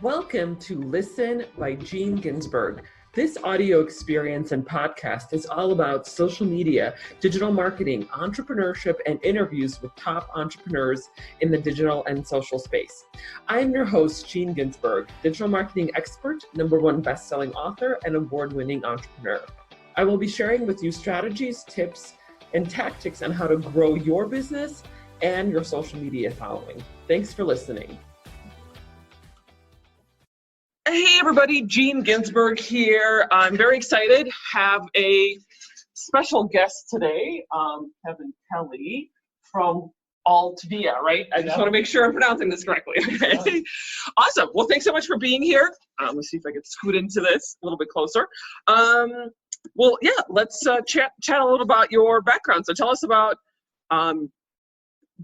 Welcome to Listen by Gene Ginsberg. This audio experience and podcast is all about social media, digital marketing, entrepreneurship, and interviews with top entrepreneurs in the digital and social space. I am your host, Gene Ginsberg, digital marketing expert, #1 best-selling author, and award-winning entrepreneur. I will be sharing with you strategies, tips, and tactics on how to grow your business and your social media following. Thanks for listening. Hey everybody, Gene Ginsberg here. I'm very excited to have a special guest today, Kevin Kelly from Altvia, right? I just want to make sure I'm pronouncing this correctly. Okay. Awesome. Well, thanks so much for being here. Let's see if I can scoot into this a little bit closer. Let's chat a little about your background. So tell us about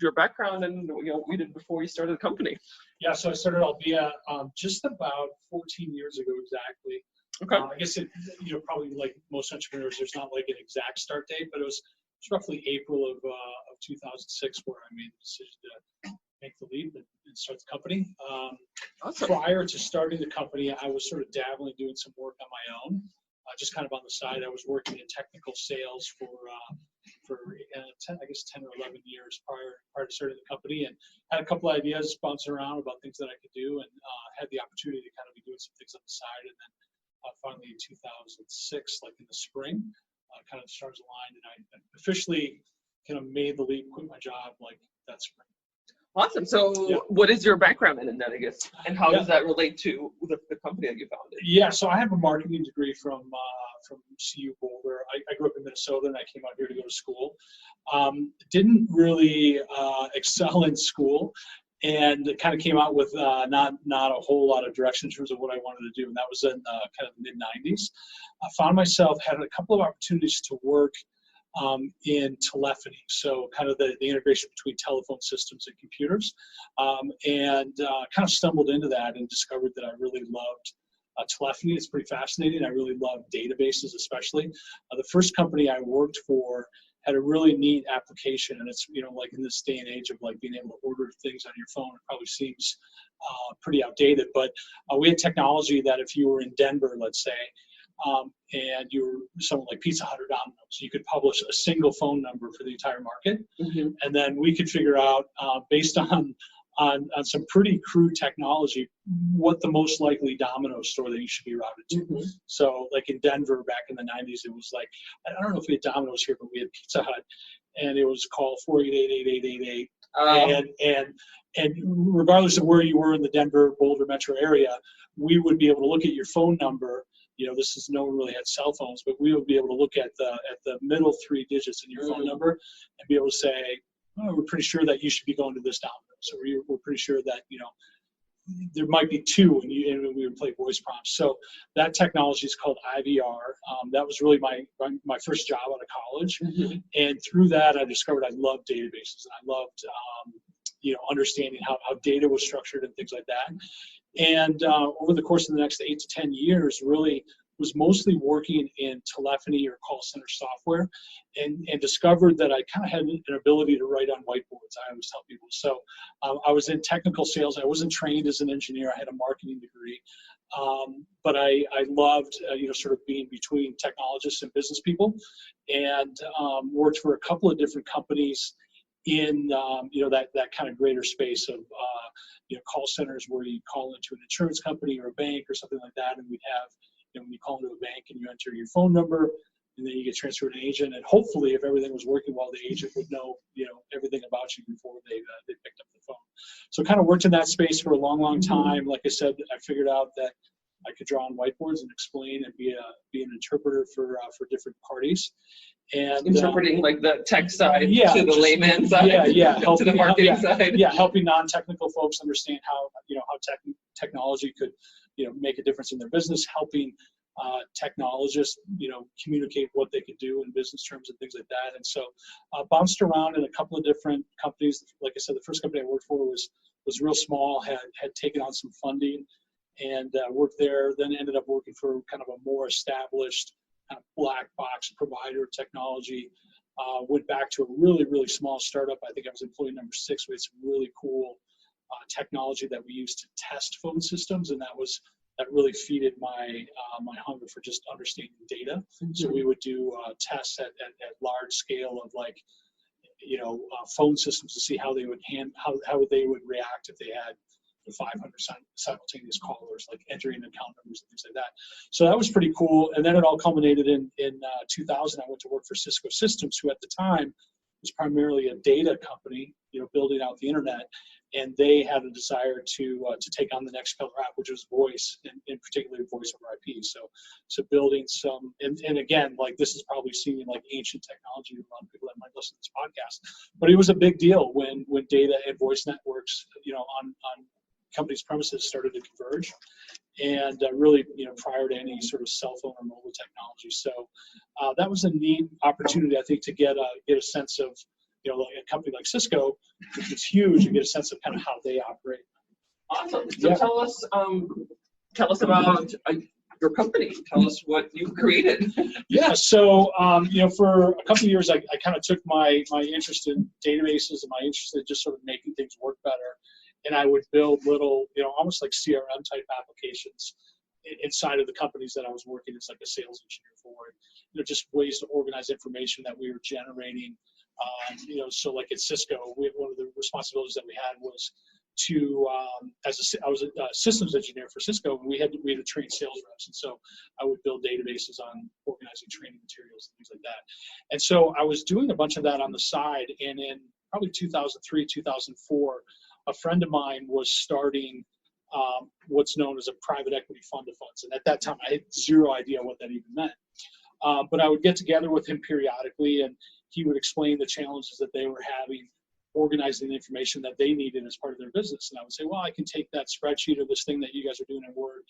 your background and what you did before you started the company. Yeah, so I started Altvia just about 14 years ago exactly. Okay. I guess probably like most entrepreneurs, there's not like an exact start date, but it was roughly April of 2006 where I made the decision to make the leap and start the company. Awesome. Prior to starting the company, I was sort of dabbling, doing some work on my own, just kind of on the side. I was working in technical sales for 10 or 11 years prior to starting the company, and had a couple of ideas bouncing around about things that I could do, and had the opportunity to kind of be doing some things on the side. And then finally in 2006, like in the spring, kind of the stars aligned, and I officially kind of made the leap, quit my job like that spring. Awesome. So What is your background in that, I guess, and how does that relate to the company that you founded? Yeah, so I have a marketing degree from CU Boulder. I grew up in Minnesota, and I came out here to go to school. Didn't really excel in school, and it kind of came out with not a whole lot of direction in terms of what I wanted to do, and that was in kind of the mid-90s. I found myself had a couple of opportunities to work in telephony, so kind of the integration between telephone systems and computers, and kind of stumbled into that and discovered that I really loved telephony. It's pretty fascinating. I really love databases, especially. The first company I worked for had a really neat application, and it's like in this day and age of like being able to order things on your phone, it probably seems pretty outdated, but we had technology that if you were in Denver, let's say, and you were someone like Pizza Hut or Domino's, you could publish a single phone number for the entire market. Mm-hmm. And then we could figure out, based on some pretty crude technology, what the most likely Domino's store that you should be routed to. Mm-hmm. So like in Denver back in the 90s, it was like, I don't know if we had Domino's here, but we had Pizza Hut, and it was called 488-8888. And regardless of where you were in the Denver, Boulder metro area, we would be able to look at your phone number. No one really had cell phones, but we would be able to look at the middle 3 digits in your phone number and be able to say, oh, we're pretty sure that you should be going to this Domino's. So we're pretty sure that, there might be 2, and we would play voice prompts. So that technology is called IVR. That was really my first job out of college. Mm-hmm. And through that, I discovered I loved databases. I loved, understanding how data was structured and things like that. And over the course of the next 8 to 10 years, really was mostly working in telephony or call center software, and discovered that I kind of had an ability to write on whiteboards. I always tell people. So I was in technical sales. I wasn't trained as an engineer. I had a marketing degree. But I loved, sort of being between technologists and business people, and worked for a couple of different companies in that kind of greater space of call centers where you call into an insurance company or a bank or something like that, and we'd have when you call into a bank and you enter your phone number, and then you get transferred to an agent, and hopefully if everything was working well, the agent would know everything about you before they picked up the phone. So kind of worked in that space for a long time. Like I said, I figured out that I could draw on whiteboards and explain and be an interpreter for different parties. And interpreting like the tech side to the layman side, helping, to the marketing side. Yeah, helping non-technical folks understand how technology could make a difference in their business, helping technologists communicate what they could do in business terms and things like that. And so bounced around in a couple of different companies. Like I said, the first company I worked for was real small, had taken on some funding, and worked there. Then ended up working for kind of a more established kind of black box provider of technology. Went back to a really small startup. I think I was employee number 6. We had some really cool technology that we used to test phone systems, and that really feeded my my hunger for just understanding data. So we would do tests at large scale of like, phone systems to see how they would how they would react if they had 500 simultaneous callers, like entering account numbers and things like that. So that was pretty cool. And then it all culminated in 2000. I went to work for Cisco Systems, who at the time was primarily a data company, building out the internet. And they had a desire to take on the next killer app, which was voice, and particularly voice over IP. So building some, and again, like this is probably seeming like ancient technology to a lot of people that might listen to this podcast, but it was a big deal when data and voice networks, on companies' premises started to converge, and really, prior to any sort of cell phone or mobile technology. So that was a neat opportunity, I think, to get a sense of, like a company like Cisco, which is huge, you get a sense of kind of how they operate. Awesome. So tell us about your company. Tell us what you created. Yeah. So for a couple of years, I kind of took my interest in databases and my interest in just sort of making things work better, and I would build little, almost like CRM type applications inside of the companies that I was working as like a sales engineer for, just ways to organize information that we were generating. So like at Cisco, one of the responsibilities that we had was to, I was a systems engineer for Cisco, and we had to train sales reps. And so I would build databases on organizing training materials and things like that. And so I was doing a bunch of that on the side. And in probably 2003, 2004, a friend of mine was starting what's known as a private equity fund of funds. And at that time, I had zero idea what that even meant. But I would get together with him periodically, and he would explain the challenges that they were having organizing the information that they needed as part of their business. And I would say, well, I can take that spreadsheet or this thing that you guys are doing in Word,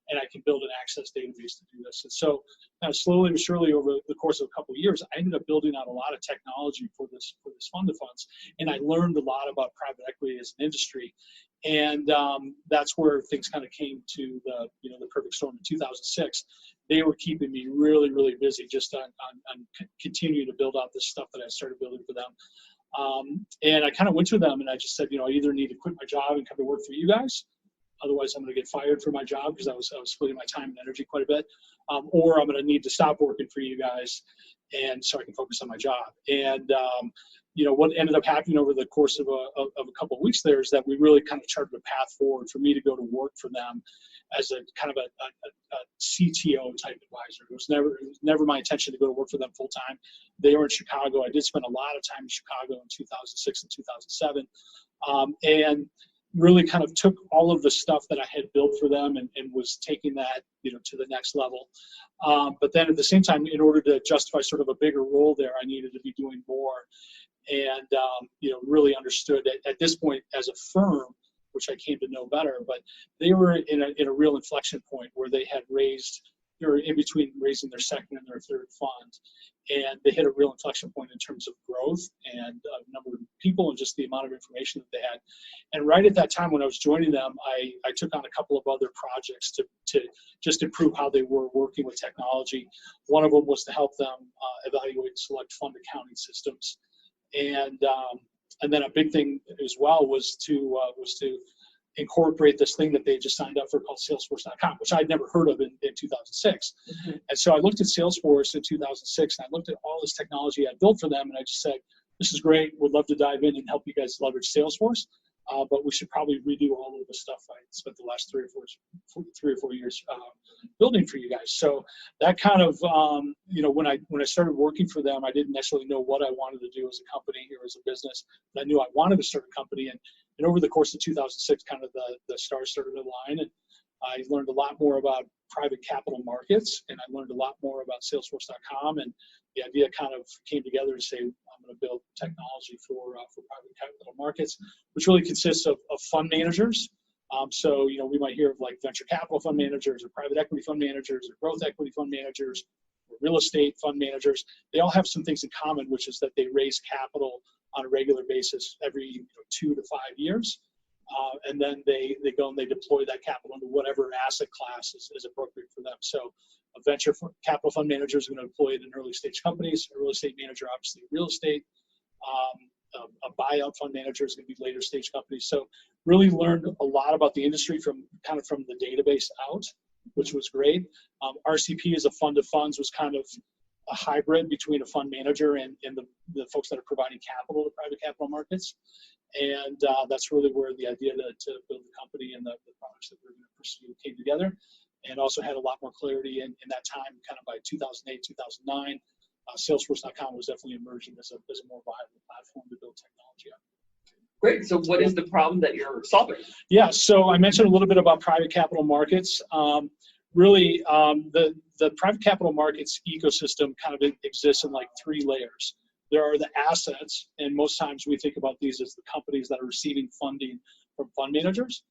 and I can build an access database to do this. And so kind of slowly but surely over the course of a couple of years, I ended up building out a lot of technology for this fund of funds. And I learned a lot about private equity as an industry. And that's where things kind of came to the perfect storm in 2006. They were keeping me really, really busy just on continuing to build out this stuff that I started building for them. And I kind of went to them and I just said, I either need to quit my job and come to work for you guys, otherwise I'm going to get fired from my job because I was splitting my time and energy quite a bit, or I'm going to need to stop working for you guys, and so I can focus on my job. And what ended up happening over the course of a couple of weeks there is that we really kind of charted a path forward for me to go to work for them as a kind of a CTO type advisor. It was never my intention to go to work for them full time. They were in Chicago. I did spend a lot of time in Chicago in 2006 and 2007, and really kind of took all of the stuff that I had built for them and was taking that to the next level. But then at the same time, in order to justify sort of a bigger role there, I needed to be doing more. And really understood at this point as a firm, which I came to know better, but they were in a real inflection point where they were in between raising their second and their third fund, and they hit a real inflection point in terms of growth and number of people and just the amount of information that they had. And right at that time when I was joining them, I took on a couple of other projects to just improve how they were working with technology. One of them was to help them evaluate and select fund accounting systems. And then a big thing as well was to incorporate this thing that they just signed up for called Salesforce.com, which I'd never heard of in 2006. Mm-hmm. And so I looked at Salesforce in 2006, and I looked at all this technology I built for them, and I just said, this is great. Would love to dive in and help you guys leverage Salesforce. But we should probably redo all of the stuff I spent the last 3 or 4 years building for you guys. So that kind of, when I started working for them, I didn't necessarily know what I wanted to do as a company or as a business, but I knew I wanted to start a company. And over the course of 2006, kind of the stars started to align, and I learned a lot more about private capital markets, and I learned a lot more about Salesforce.com, and the idea kind of came together to say, I'm going to build technology for private capital markets, which really consists of fund managers. So, we might hear of like venture capital fund managers or private equity fund managers or growth equity fund managers or real estate fund managers. They all have some things in common, which is that they raise capital on a regular basis every 2 to 5 years. And then they go and they deploy that capital into whatever asset class is appropriate for them. So a venture capital fund manager is going to deploy it in early stage companies, a real estate manager, obviously real estate. a buyout fund manager. It's going to be later stage companies. So really learned a lot about the industry from the database out, which was great. RCP as a fund of funds was kind of a hybrid between a fund manager and the folks that are providing capital to private capital markets. And that's really where the idea to build the company and the products that we're going to pursue came together, and also had a lot more clarity in that time, kind of by 2008, 2009. Salesforce.com was definitely emerging as a more viable platform to build technology on. Great. So what is the problem that you're solving? Yeah, so I mentioned a little bit about private capital markets. Really, the private capital markets ecosystem kind of exists in like 3 layers. There are the assets, and most times we think about these as the companies that are receiving funding from fund managers.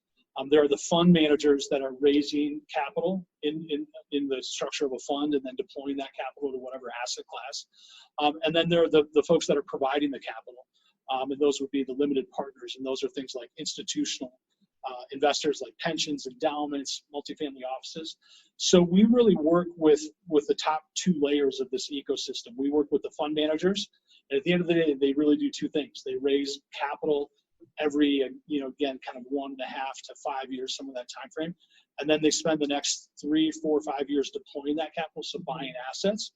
There are the fund managers that are raising capital in the structure of a fund and then deploying that capital to whatever asset class. And then there are the folks that are providing the capital. And those would be the limited partners, and those are things like institutional investors like pensions, endowments, multifamily offices. So we really work with the top 2 layers of this ecosystem. We work with the fund managers, and at the end of the day, they really do 2 things. They raise capital every, again, kind of 1.5 to 5 years, some of that time frame, and then they spend the next 3, 4, 5 years deploying that capital, so buying assets.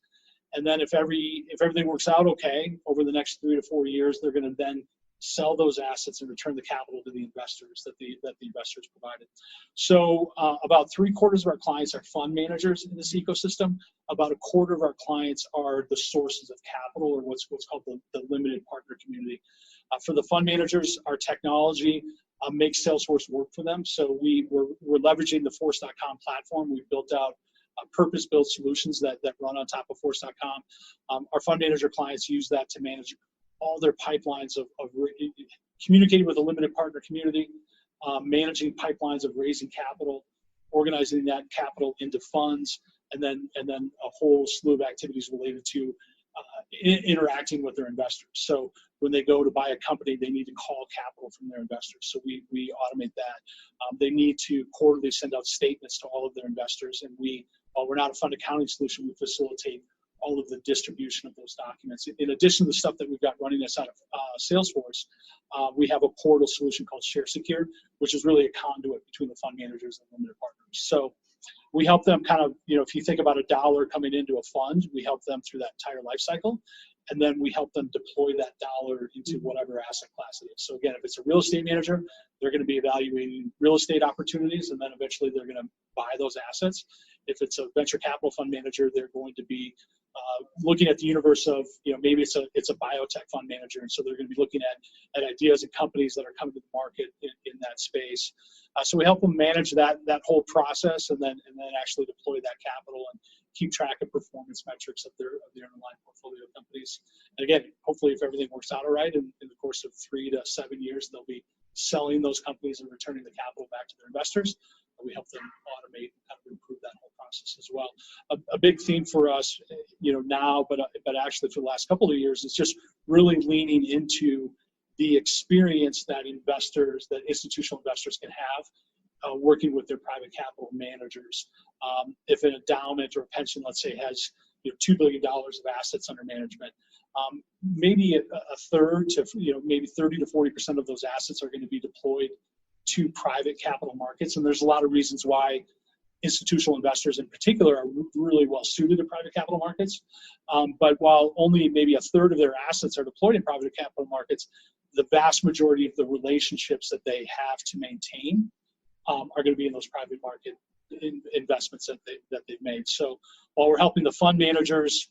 And then if everything works out okay over the next 3 to 4 years, they're going to then sell those assets and return the capital to the investors that the investors provided. So about 3/4 of our clients are fund managers in this ecosystem. About 1/4 of our clients are the sources of capital, or what's called the limited partner community. For the fund managers, our technology makes Salesforce work for them. So we're leveraging the Force.com platform. We've built out purpose-built solutions that run on top of Force.com. Our fund manager clients use that to manage all their pipelines of communicating with a limited partner community, managing pipelines of raising capital, organizing that capital into funds, and then a whole slew of activities related to interacting with their investors. So when they go to buy a company, they need to call capital from their investors. So we automate that. They need to quarterly send out statements to all of their investors, and while we're not a fund accounting solution, we facilitate all of the distribution of those documents. In addition to the stuff that we've got running inside of Salesforce, we have a portal solution called ShareSecure, which is really a conduit between the fund managers and limited partners. So we help them kind of, if you think about $1 coming into a fund, we help them through that entire life cycle. And then we help them deploy that dollar into whatever asset class it is. So again, if it's a real estate manager, they're going to be evaluating real estate opportunities, and then eventually they're going to buy those assets. If it's a venture capital fund manager, they're going to be looking at the universe of, maybe it's a biotech fund manager, and so they're going to be looking at ideas and companies that are coming to the market in that space. So we help them manage that whole process, and then actually deploy that capital and keep track of performance metrics of their underlying portfolio companies. And again, hopefully, if everything works out all right, in the course of 3 to 7 years, they'll be selling those companies and returning the capital back to their investors. And we help them automate and kind of improve that whole process as well. A big theme for us, now, but actually for the last couple of years, is just really leaning into the experience that institutional investors can have working with their private capital managers. If an endowment or a pension, let's say, has $2 billion of assets under management, maybe a third to maybe 30 to 40% of those assets are going to be deployed to private capital markets. And there's a lot of reasons why institutional investors in particular are really well suited to private capital markets. But while only maybe a third of their assets are deployed in private capital markets, the vast majority of the relationships that they have to maintain are going to be in those private market investments that they've made. So while we're helping the fund managers,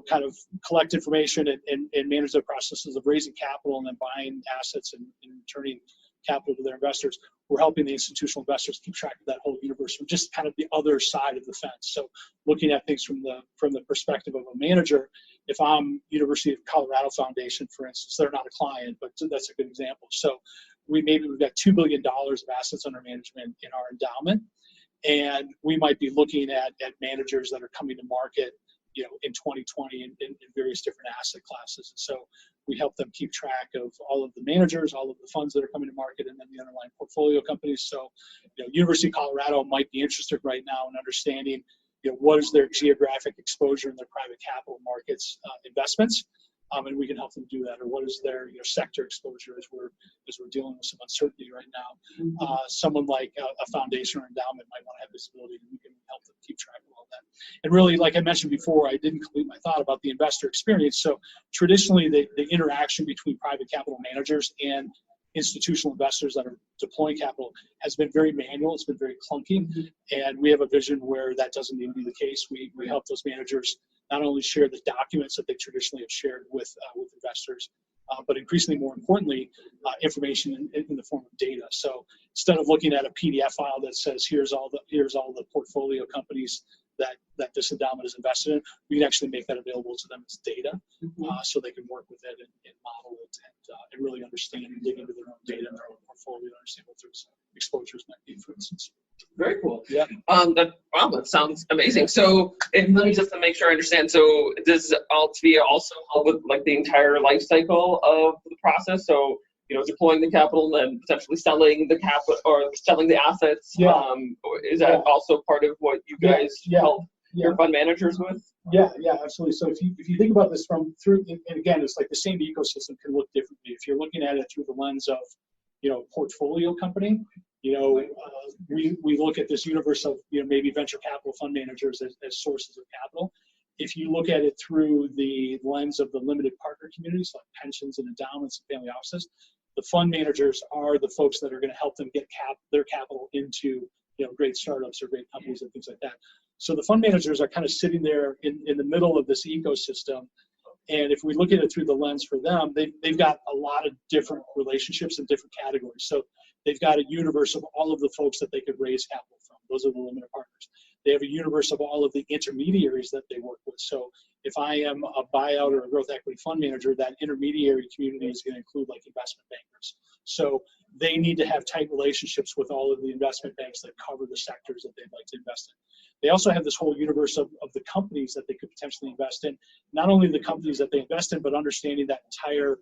kind of collect information and manage their processes of raising capital and then buying assets and returning capital to their investors, we're helping the institutional investors keep track of that whole universe from just kind of the other side of the fence. So looking at things from the perspective of a manager, if I'm University of Colorado Foundation, for instance, they're not a client, but that's a good example. So we've got $2 billion of assets under management in our endowment, and we might be looking at managers that are coming to market in 2020 in various different asset classes. And so we help them keep track of all of the managers, all of the funds that are coming to market, and then the underlying portfolio companies. So, University of Colorado might be interested right now in understanding, what is their geographic exposure in their private capital markets investments. and we can help them do that. Or what is their sector exposure as we're dealing with some uncertainty right now. Someone like a foundation or endowment might want to have visibility, and we can help them keep track of all that. And really, like I mentioned before, I didn't complete my thought about the investor experience. So traditionally, the interaction between private capital managers and institutional investors that are deploying capital has been very manual. It's been very clunky, and we have a vision where that doesn't need to be the case. We help those managers not only share the documents that they traditionally have shared with investors, but increasingly more importantly, information in the form of data. So instead of looking at a PDF file that says here's all the portfolio companies that this endowment is invested in, we can actually make that available to them as data, so they can work with it and model it and really understand and dig into their own data and their own portfolio to understand what those exposures might be, for instance. Very cool. Yeah. That sounds amazing. So, and let me just to make sure I understand. So, does Altvia also help with like the entire life cycle of the process? So, deploying the capital and then potentially selling the capital or selling the assets. Yeah. Is that also part of what you guys help your fund managers with? Yeah, absolutely. So if you think about this and again, it's like the same ecosystem can look differently. If you're looking at it through the lens of, portfolio company, we look at this universe of, maybe venture capital fund managers as sources of capital. If you look at it through the lens of the limited partner communities, like pensions and endowments and family offices, the fund managers are the folks that are going to help them get their capital into, great startups or great companies and things like that. So the fund managers are kind of sitting there in the middle of this ecosystem. And if we look at it through the lens for them, they've got a lot of different relationships in different categories. So they've got a universe of all of the folks that they could raise capital from. Those are the limited partners. They have a universe of all of the intermediaries that they work with. So if I am a buyout or a growth equity fund manager, that intermediary community is going to include like investment bankers. So they need to have tight relationships with all of the investment banks that cover the sectors that they'd like to invest in. They also have this whole universe of the companies that they could potentially invest in. Not only the companies that they invest in, but understanding that entire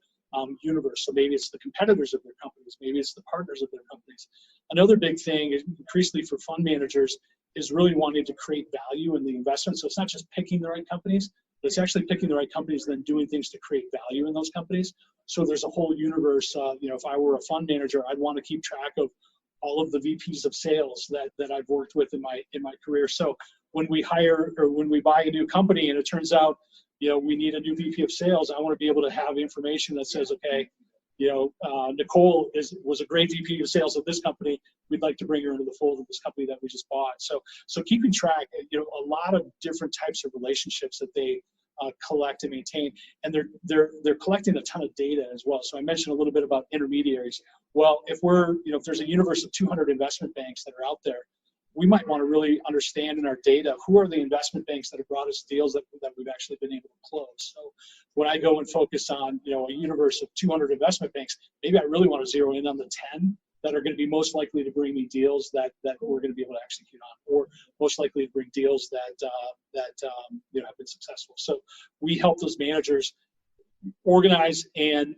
universe. So maybe it's the competitors of their companies, maybe it's the partners of their companies. Another big thing, increasingly for fund managers, is really wanting to create value in the investment. So it's not just picking the right companies, but it's actually picking the right companies and then doing things to create value in those companies. So there's a whole universe. If I were a fund manager, I'd want to keep track of all of the VPs of sales that I've worked with in my career. So when we hire or when we buy a new company and it turns out, we need a new VP of sales, I want to be able to have information that says, okay, Nicole was a great VP of sales of this company. We'd like to bring her into the fold of this company that we just bought. So keeping track, a lot of different types of relationships that they collect and maintain, and they're collecting a ton of data as well. So I mentioned a little bit about intermediaries. Well, if there's a universe of 200 investment banks that are out there, we might want to really understand in our data who are the investment banks that have brought us deals that we've actually been able to close. So when I go and focus on a universe of 200 investment banks, maybe I really want to zero in on the 10 that are going to be most likely to bring me deals that we're going to be able to execute on, or most likely to bring deals that have been successful. So we help those managers organize and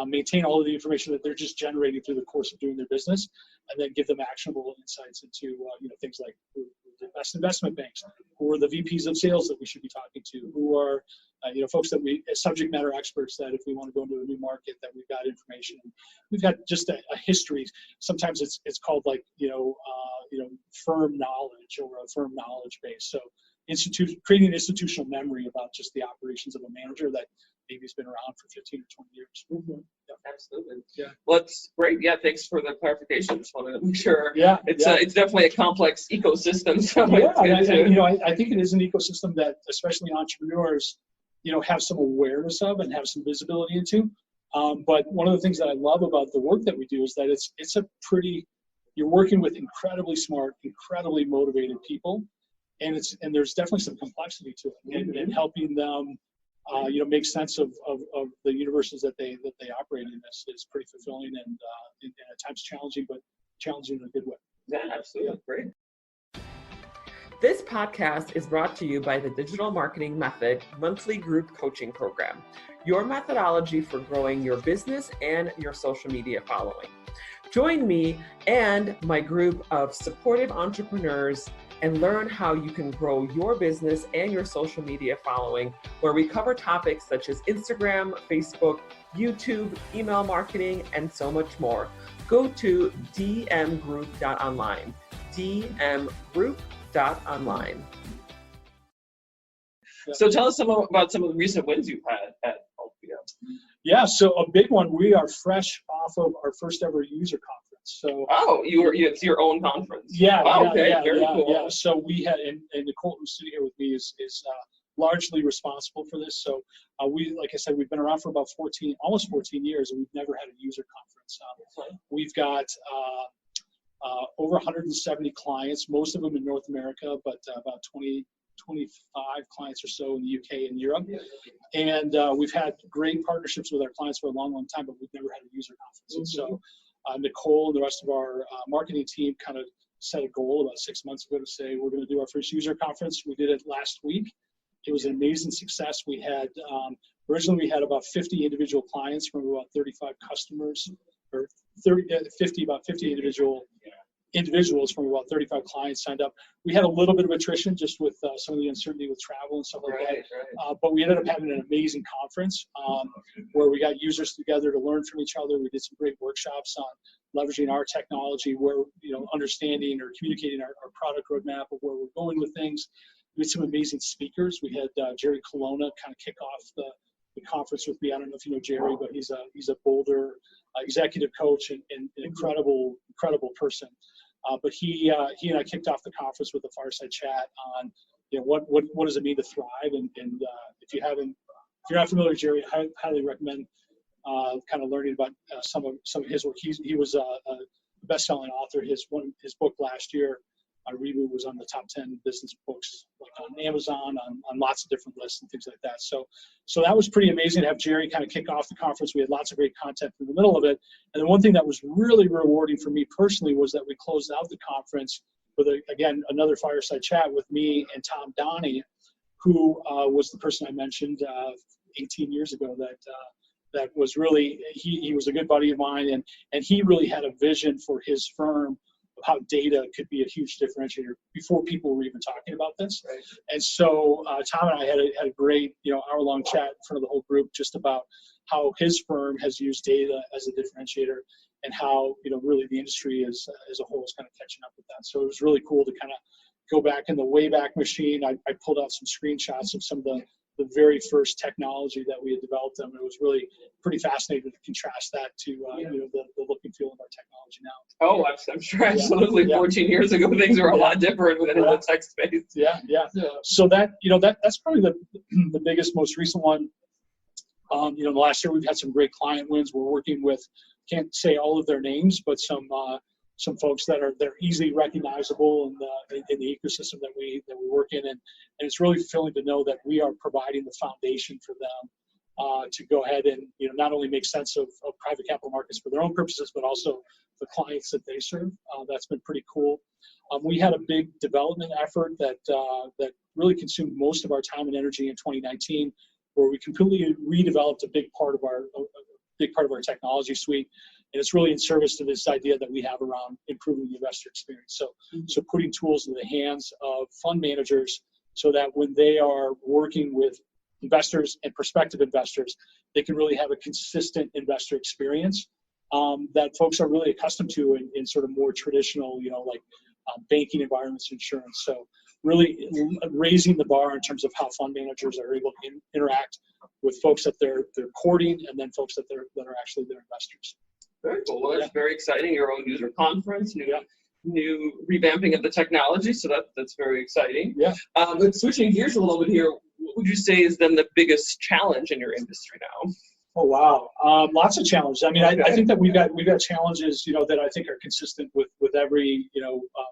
maintain all of the information that they're just generating through the course of doing their business, and then give them actionable insights into things like who the best investment banks, who are the VPs of sales that we should be talking to, who are folks that subject matter experts that if we want to go into a new market that we've got information. We've got just a history. Sometimes it's called like firm knowledge or a firm knowledge base. So creating institutional memory about just the operations of a manager that maybe has been around for 15 or 20 years. Mm-hmm. Yeah, absolutely. Yeah. Well, that's great. Yeah, thanks for the clarification. Just wanted to make sure. Yeah. It's definitely a complex ecosystem. So I think it is an ecosystem that especially entrepreneurs, have some awareness of and have some visibility into. But one of the things that I love about the work that we do is that you're working with incredibly smart, incredibly motivated people, and there's definitely some complexity to it, and helping them make sense of the universes that they operate in is pretty fulfilling and at times challenging, but challenging in a good way. Yeah, absolutely. Great. This podcast is brought to you by the Digital Marketing Method monthly group coaching program, your methodology for growing your business and your social media following. Join me and my group of supportive entrepreneurs and learn how you can grow your business and your social media following, where we cover topics such as Instagram, Facebook, YouTube, email marketing, and so much more. Go to dmgroup.online, dmgroup.online. So tell us about some of the recent wins you've had at Altvia. Yeah, so a big one, we are fresh off of our first ever user conference. So it's your own conference. Yeah, Very cool. Yeah. So we had, and Nicole, who's sitting here with me, is largely responsible for this. So like I said, we've been around for about almost 14 years, and we've never had a user conference. We've got over 170 clients, most of them in North America, but about 25 clients or so in the UK and Europe. And we've had great partnerships with our clients for a long, long time, but we've never had a user conference. And so Nicole and the rest of our marketing team kind of set a goal about 6 months ago to say, we're going to do our first user conference. We did it last week. It was an amazing success. We had, originally we had about 50 individual clients from about 35 customers, or 50 individuals from about 35 clients signed up. We had a little bit of attrition just with some of the uncertainty with travel and stuff like that. Right. But we ended up having an amazing conference where we got users together to learn from each other. We did some great workshops on leveraging our technology, where, understanding or communicating our product roadmap of where we're going with things. We had some amazing speakers. We had Jerry Colonna kind of kick off the conference with me. I don't know if you know Jerry, but he's a Boulder executive coach and an incredible person. But he and I kicked off the conference with a fireside chat on what does it mean to thrive, and if you're not familiar with Jerry, I highly recommend kind of learning about some of his work. He was a best-selling author. His book last year, Reboot, was on the top 10 business books, like on Amazon, on lots of different lists and things like that. So that was pretty amazing to have Jerry kind of kick off the conference. We had lots of great content in the middle of it. And then one thing that was really rewarding for me personally was that we closed out the conference with, again, another fireside chat with me and Tom Donnie, who was the person I mentioned 18 years ago that was really, he was a good buddy of mine, and he really had a vision for his firm of how data could be a huge differentiator before people were even talking about this. Right. And so Tom and I had a great hour-long chat in front of the whole group just about how his firm has used data as a differentiator, and how really the industry as a whole is kind of catching up with that. So it was really cool to kind of go back in the Wayback Machine. I pulled out some screenshots of some of the very first technology that we had developed, and it was really pretty fascinating to contrast that to the look and feel of our technology now. Oh, I'm sure absolutely. Yeah. 14 years ago, things were a lot different within the tech space. Yeah. So that's probably the biggest, most recent one. Last year we've had some great client wins. We're working with, can't say all of their names, but some folks they're easily recognizable in the ecosystem that we work in, and it's really fulfilling to know that we are providing the foundation for them to go ahead and not only make sense of private capital markets for their own purposes, but also the clients that they serve. That's been pretty cool. We had a big development effort that really consumed most of our time and energy in 2019, where we completely redeveloped a big part of our technology suite. And it's really in service to this idea that we have around improving the investor experience. So putting tools in the hands of fund managers so that when they are working with investors and prospective investors, they can really have a consistent investor experience that folks are really accustomed to in sort of more traditional, banking environments, insurance. So really raising the bar in terms of how fund managers are able to interact with folks that they're courting, and then folks that are actually their investors. Very cool. Well, that's very exciting. Your own user conference, new revamping of the technology. So that's very exciting. Yeah. But switching gears a little bit here, what would you say is then the biggest challenge in your industry now? Oh, wow. Lots of challenges. I mean, I think that we've got challenges, that I think are consistent with every,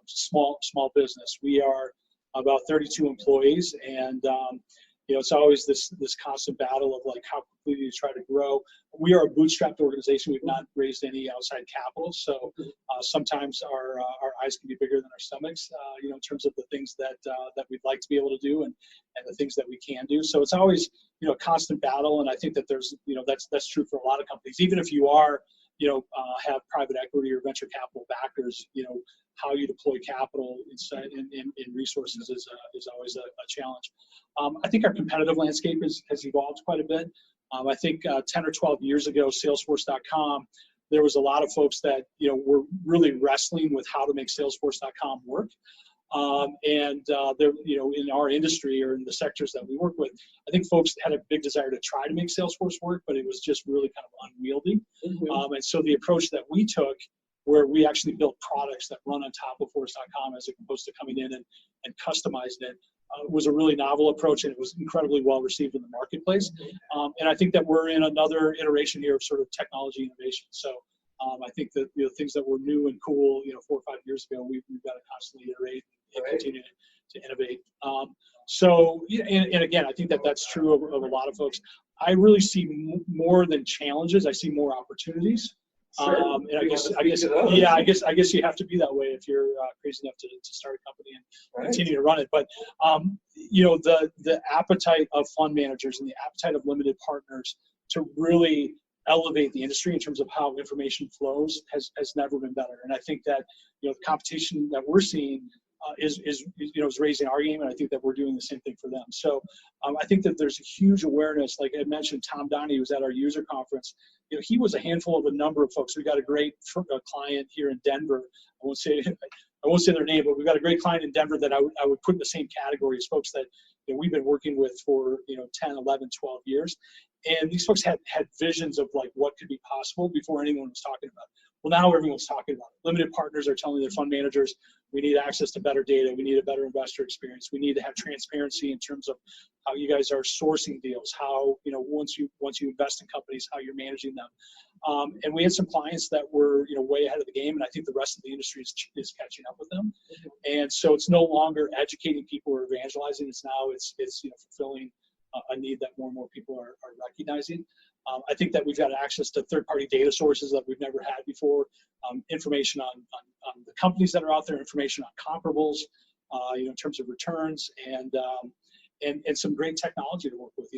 small business. We are about 32 employees, and it's always this constant battle of like how quickly you try to grow. We are a bootstrapped organization. We've not raised any outside capital, so sometimes our eyes can be bigger than our stomachs, in terms of the things that we'd like to be able to do and the things that we can do. So it's always a constant battle, and I think that there's that's true for a lot of companies. Even if you are have private equity or venture capital backers, how you deploy capital in resources is always a challenge. I think our competitive landscape has evolved quite a bit. I think 10 or 12 years ago, Salesforce.com, there was a lot of folks that were really wrestling with how to make Salesforce.com work. There, in our industry or in the sectors that we work with, I think folks had a big desire to try to make Salesforce work, but it was just really kind of unwieldy. And so the approach that we took, where we actually built products that run on top of Force.com as opposed to coming in and customizing it, was a really novel approach, and it was incredibly well received in the marketplace. And I think that we're in another iteration here of sort of technology innovation. So I think that things that were new and cool 4 or 5 years ago, we've got to constantly iterate and continue to innovate. And again, I think that that's true of a lot of folks. I really see more than challenges. I see more opportunities. Sure. And I guess you have to be that way if you're crazy enough to start a company and continue to run it. But the appetite of fund managers and the appetite of limited partners to really elevate the industry in terms of how information flows has never been better. And I think that the competition that we're seeing is raising our game, and I think that we're doing the same thing for them. So I think that there's a huge awareness. Like I mentioned, Tom Donnie was at our user conference. He was a handful of a number of folks. We got a great client here in Denver. I won't say their name, but we've got a great client in Denver that I would put in the same category as folks that we've been working with for 10, 11, 12 years. And these folks had visions of like what could be possible before anyone was talking about it. Well, now everyone's talking about it. Limited partners are telling their fund managers, we need access to better data. We need a better investor experience. We need to have transparency in terms of how you guys are sourcing deals, how, once you invest in companies, how you're managing them. And we had some clients that were, way ahead of the game, and I think the rest of the industry is catching up with them. And so it's no longer educating people or evangelizing. It's fulfilling a need that more and more people are recognizing. I think that we've got access to third-party data sources that we've never had before, information on the companies that are out there, information on comparables, in terms of returns, and some great technology to work with.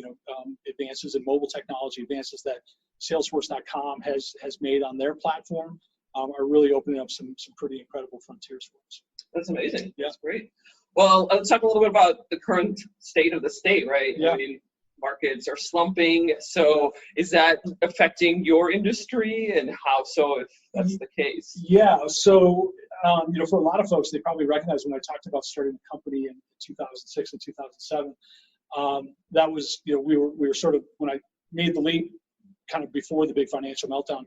Advances in mobile technology, advances that Salesforce.com has made on their platform are really opening up some pretty incredible frontiers for us. That's amazing. Yeah. That's great. Well, let's talk a little bit about the current state of the state, right? Yeah. I mean, markets are slumping. So is that affecting your industry, and how so if that's the case? Yeah. So, for a lot of folks, they probably recognize when I talked about starting the company in 2006 and 2007, that was, we were sort of, when I made the leap kind of before the big financial meltdown,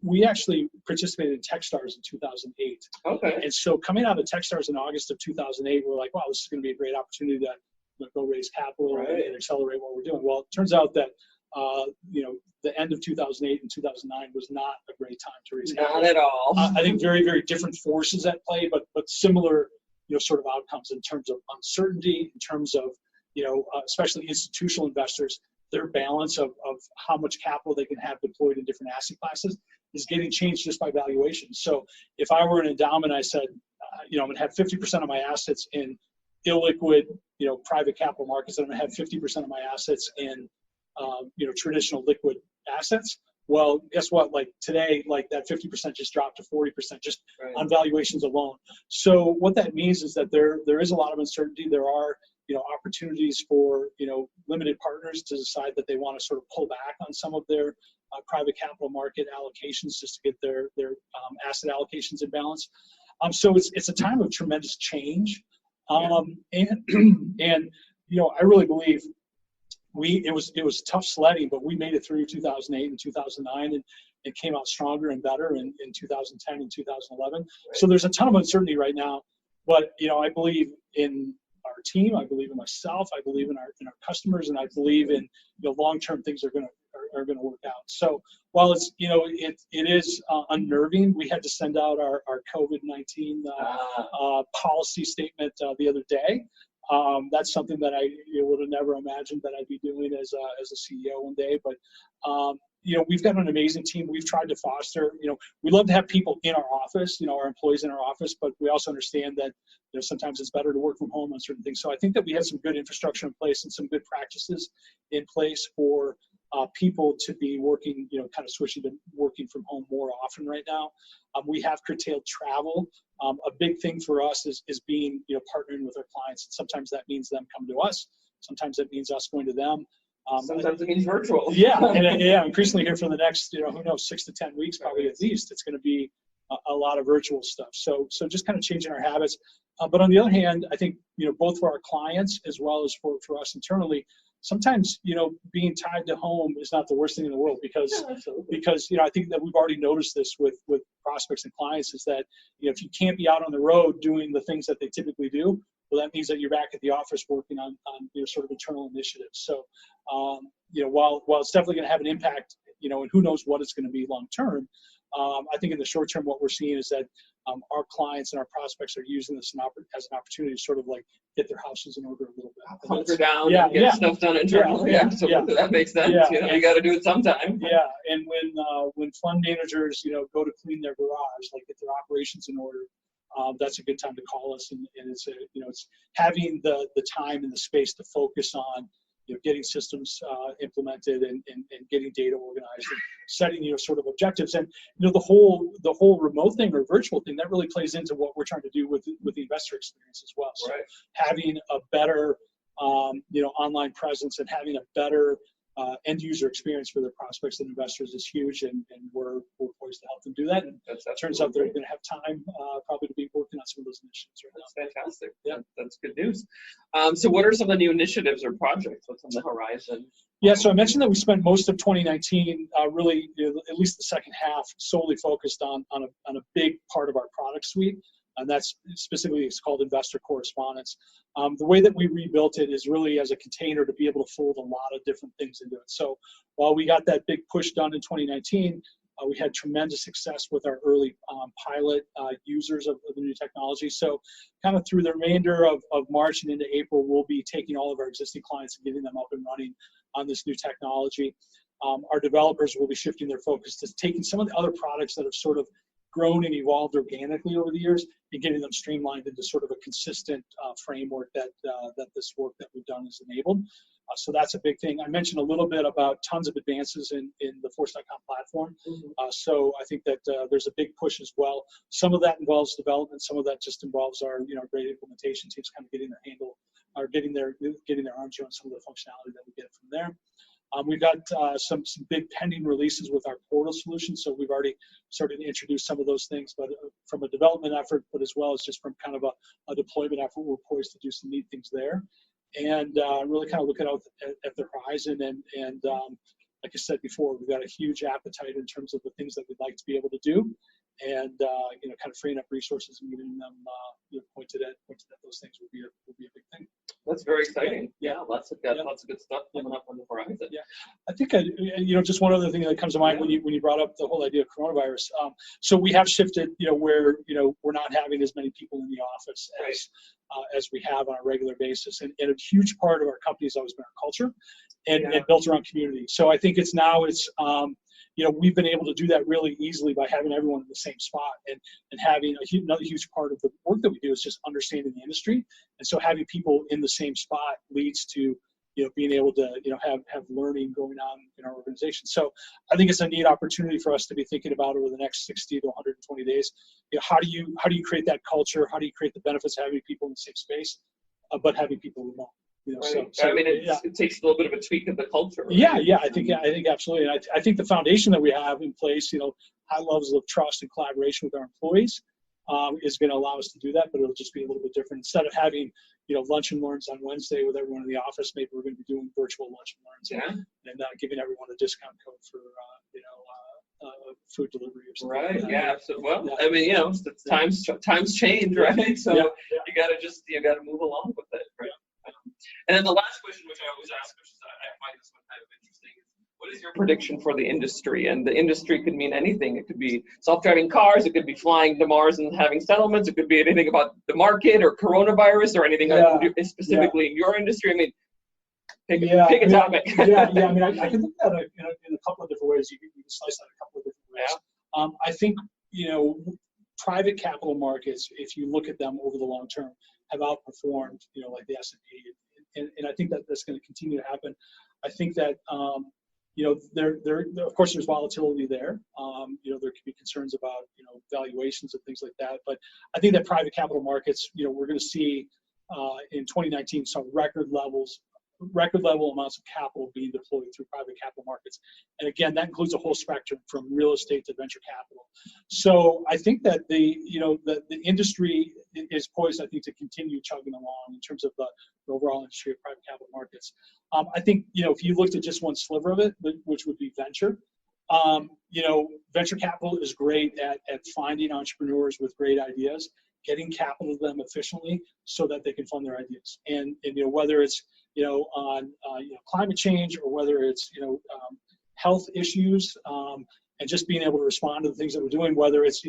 we actually participated in Techstars in 2008. Okay. And so coming out of Techstars in August of 2008, we're like, wow, this is going to be a great opportunity to go raise capital and accelerate what we're doing. Well, it turns out that the end of 2008 and 2009 was not a great time to raise capital. Not at all. I think very, very different forces at play, but similar sort of outcomes in terms of uncertainty, in terms of especially institutional investors, their balance of how much capital they can have deployed in different asset classes is getting changed just by valuation. So if I were an endowment, I said, I'm going to have 50% of my assets in illiquid, private capital markets, and I'm going to have 50% of my assets in, traditional liquid assets. Well, guess what? Like today, like that 50% just dropped to 40% just on valuations alone. So what that means is that there is a lot of uncertainty. There are, opportunities for, limited partners to decide that they want to sort of pull back on some of their private capital market allocations just to get their asset allocations in balance. So it's a time of tremendous change. And I really believe it was tough sledding, but we made it through 2008 and 2009 and it came out stronger and better in 2010 and 2011. Right. So there's a ton of uncertainty right now, but I believe in our team, I believe in myself, I believe in our customers, and I believe in long-term things are going to work out. So while it's it is unnerving, we had to send out our COVID-19 policy statement the other day. That's something that I would have never imagined that I'd be doing as a CEO one day. But we've got an amazing team. We've tried to foster. We love to have people in our office. Our employees in our office, but we also understand that sometimes it's better to work from home on certain things. So I think that we have some good infrastructure in place and some good practices in place for people to be working, kind of switching to working from home more often right now. We have curtailed travel. A big thing for us is being, partnering with our clients. Sometimes that means them coming to us. Sometimes that means us going to them. Sometimes it means virtual. And increasingly here for the next, who knows, 6 to 10 weeks, probably at least, it's going to be a lot of virtual stuff. So just kind of changing our habits. But on the other hand, I think, both for our clients as well as for us internally, sometimes, being tied to home is not the worst thing in the world because I think that we've already noticed this with prospects and clients is that, if you can't be out on the road doing the things that they typically do, well, that means that you're back at the office working on sort of internal initiatives. So, while it's definitely going to have an impact, and who knows what it's going to be long term, I think in the short term, what we're seeing is that our clients and our prospects are using this as an opportunity to sort of like get their houses in order a little bit. Hunker down and get stuff done internally. Absolutely. That makes sense. You got to do it sometime. Yeah, and when fund managers, go to clean their garage, like get their operations in order, that's a good time to call us. And it's it's having the time and the space to focus on getting systems implemented and getting data organized and setting sort of objectives. And the whole remote thing or virtual thing that really plays into what we're trying to do with the investor experience as well. So having a better online presence and having a better end user experience for their prospects and investors is huge, and we're poised to help them do that. And it turns out they're going to have time probably to be working on some of those initiatives right now. That's fantastic. Yeah, that's good news. So what are some of the new initiatives or projects? What's on the horizon? Yeah, so I mentioned that we spent most of 2019 really, at least the second half, solely focused on a big part of our product suite. And that's specifically, it's called Investor Correspondence. The way that we rebuilt it is really as a container to be able to fold a lot of different things into it. So while we got that big push done in 2019, we had tremendous success with our early pilot users of the new technology. So kind of through the remainder of March and into April, we'll be taking all of our existing clients and getting them up and running on this new technology. Our developers will be shifting their focus to taking some of the other products that have sort of grown and evolved organically over the years and getting them streamlined into sort of a consistent framework that this work that we've done has enabled. So that's a big thing. I mentioned a little bit about tons of advances in the Force.com platform. So I think that there's a big push as well. Some of that involves development. Some of that just involves our great implementation teams kind of getting their handle or getting their arms around some of the functionality that we get from there. We've got some big pending releases with our portal solution, so we've already started to introduce some of those things, but from a development effort, but as well as just from kind of a deployment effort, we're poised to do some neat things there, and really kind of look out at the horizon. And like I said before, we've got a huge appetite in terms of the things that we'd like to be able to do, and kind of freeing up resources and getting them pointed at those things will be a big thing. That's very exciting. Yeah, lots of good stuff coming up on the horizon. Yeah, I think just one other thing that comes to mind when you brought up the whole idea of coronavirus. So we have shifted, where we're not having as many people in the office as we have on a regular basis, and a huge part of our company has always been our culture and built around community. So I think it's we've been able to do that really easily by having everyone in the same spot and having another huge part of the work that we do is just understanding the industry. And so having people in the same spot leads to, being able to, have learning going on in our organization. So I think it's a neat opportunity for us to be thinking about over the next 60 to 120 days. How do you create that culture? How do you create the benefits of having people in the same space, but having people remote? It takes a little bit of a tweak of the culture. Right? Yeah, I think absolutely. And I think the foundation that we have in place, high levels of trust and collaboration with our employees, is going to allow us to do that. But it'll just be a little bit different. Instead of having lunch and learns on Wednesday with everyone in the office, maybe we're going to be doing virtual lunch and learns and giving everyone a discount code for food delivery or something. Right. Like yeah. So times change, right? So you gotta move along with it. Right. And then the last question, which I always ask, which is I find this one kind of interesting, is What is your prediction for the industry? And the industry could mean anything. It could be self-driving cars. It could be flying to Mars and having settlements. It could be anything about the market or coronavirus or anything specifically in your industry. I mean, pick a topic. I mean, I can look at it in a couple of different ways. You can slice that a couple of different ways. Yeah. I think, private capital markets, if you look at them over the long term, have outperformed, like the S&P. And I think that that's going to continue to happen. I think that, there of course there's volatility there. There could be concerns about, valuations and things like that. But I think that private capital markets, we're going to see in 2019 some record level amounts of capital being deployed through private capital markets. And again, that includes a whole spectrum from real estate to venture capital. So I think that the industry is poised, I think, to continue chugging along in terms of the overall industry of private capital markets. I think, if you looked at just one sliver of it, which would be venture, venture capital is great at finding entrepreneurs with great ideas, getting capital to them efficiently so that they can fund their ideas. And whether it's, on climate change or whether it's, health issues, and just being able to respond to the things that we're doing, whether it's,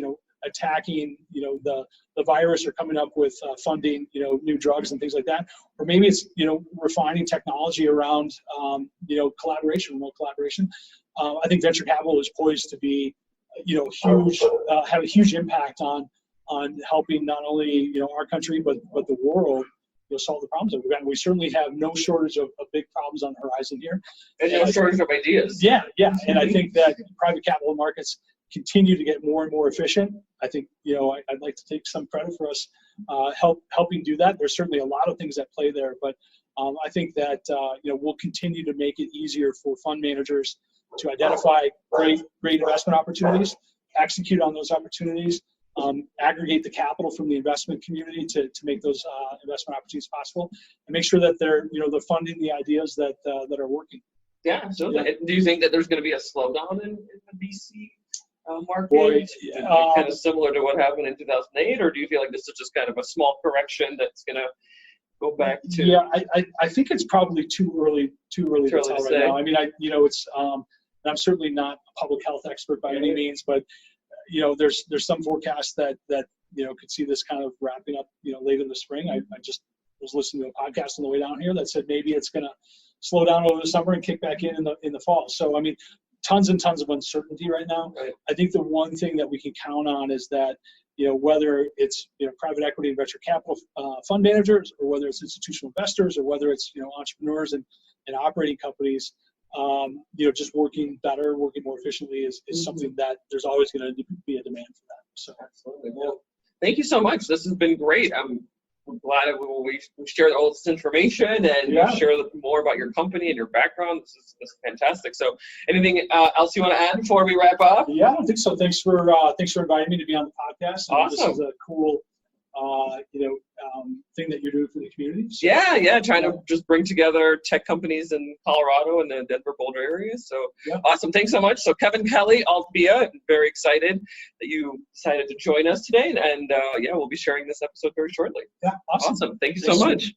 attacking, the virus or coming up with funding, new drugs and things like that, or maybe it's, refining technology around, collaboration, remote collaboration. I think venture capital is poised to be, huge, have a huge impact on helping not only, our country, but the world, solve the problems that we've got. And we certainly have no shortage of big problems on the horizon here. And no shortage of ideas. Yeah. And I think that private capital markets continue to get more and more efficient. I think, I'd like to take some credit for us helping do that. There's certainly a lot of things at play there, but I think that, we'll continue to make it easier for fund managers to identify great investment opportunities, execute on those opportunities, aggregate the capital from the investment community to make those investment opportunities possible, and make sure that they're funding the ideas that are working. Yeah. So do you think that there's going to be a slowdown in the VC market? Boy, kind of similar to what happened in 2008, or do you feel like this is just kind of a small correction that's going to go back to? Yeah, I think it's probably too early to tell right now. I mean, it's I'm certainly not a public health expert by any means, but there's some forecasts that could see this kind of wrapping up, late in the spring. I just was listening to a podcast on the way down here that said maybe it's going to slow down over the summer and kick back in the fall. So, I mean, tons and tons of uncertainty right now. Right. I think the one thing that we can count on is that, whether it's, private equity and venture capital fund managers, or whether it's institutional investors, or whether it's, entrepreneurs and operating companies, just working better, working more efficiently is something that there's always going to be a demand for that. So, absolutely. Well, thank you so much. This has been great. I'm glad that we shared all this information and share more about your company and your background. This is fantastic. So, anything else you want to add before we wrap up? Yeah, I don't think so. Thanks for inviting me to be on the podcast. Awesome. This is a cool thing that you're doing for the community. So, trying to just bring together tech companies in Colorado and the Denver Boulder area. So awesome. Thanks so much. So Kevin Kelly, Altvia, very excited that you decided to join us today. And we'll be sharing this episode very shortly. Yeah, awesome. Thank you so much.